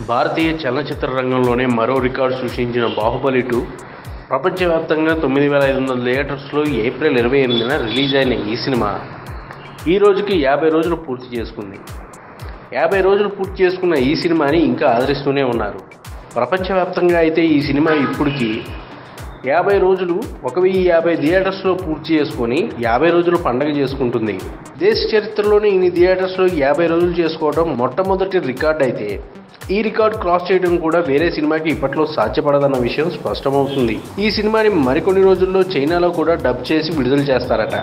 భారతీయ చలనచిత్ర రంగంలోనే మరో రికార్డు సృష్టించిన బాహుబలి 2 ప్రపంచవ్యాప్తంగా 9500 థియేటర్స్లో ఏప్రిల్ 28న రిలీజ్ అయిన ఈ సినిమా ఈ రోజుకి 50 రోజులు పూర్తి చేసుకుంది. 50 రోజులు పూర్తి చేసుకున్న ఈ సినిమాని ఇంకా ఆదరిస్తూనే ఉన్నారు. ప్రపంచవ్యాప్తంగా అయితే ఈ సినిమా ఇప్పటికి 50 రోజులు 1050 థియేటర్స్లో పూర్తి చేసుకొని 50 రోజులు పండగ చేసుకుంటుంది. దేశ చరిత్రలోనే ఇన్ని థియేటర్స్లో 50 రోజులు చేసుకోవడం మొట్టమొదటి రికార్డ్ అయితే ఈ రికార్డ్ క్రాస్ చేయడం కూడా వేరే సినిమాకి ఇప్పట్లో సాధ్యపడదన్న విషయం స్పష్టమవుతుంది. ఈ సినిమాని మరికొన్ని రోజుల్లో చైనాలో కూడా డబ్ చేసి విడుదల చేస్తారట.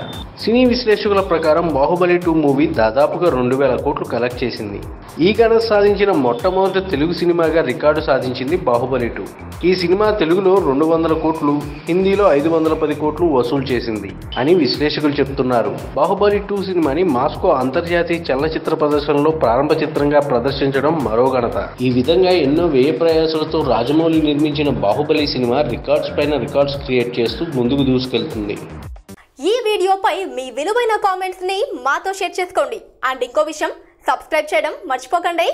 సినీ విశ్లేషకుల ప్రకారం బాహుబలి 2 మూవీ దాదాపుగా 2000 కోట్లు కలెక్ట్ చేసింది. ఈ ఘనత సాధించిన మొట్టమొదటి తెలుగు సినిమాగా రికార్డు సాధించింది బాహుబలి 2. ఈ సినిమా తెలుగులో 200 కోట్లు, హిందీలో 510 కోట్లు వసూలు చేసింది అని విశ్లేషకులు చెప్తున్నారు. బాహుబలి 2 సినిమాని మాస్కో అంతర్జాతీయ చలనచిత్ర ప్రదర్శనలో ప్రారంభ చిత్రంగా ప్రదర్శించడం మరో ఘనత. ఈ విధంగా ఎన్నో వ్యయ ప్రయాసాలతో రాజమౌళి నిర్మించిన బాహుబలి సినిమా రికార్డ్స్ పైన రికార్డ్స్ క్రియేట్ చేస్తూ ముందుకు దూసుకెళ్తుంది. ఈ వీడియోపై మీ విలువైన కామెంట్స్ ని మాతో షేర్ చేసుకోండి. అండ్ ఇంకో విషయం, సబ్స్క్రైబ్ చేయడం మర్చిపోకండి.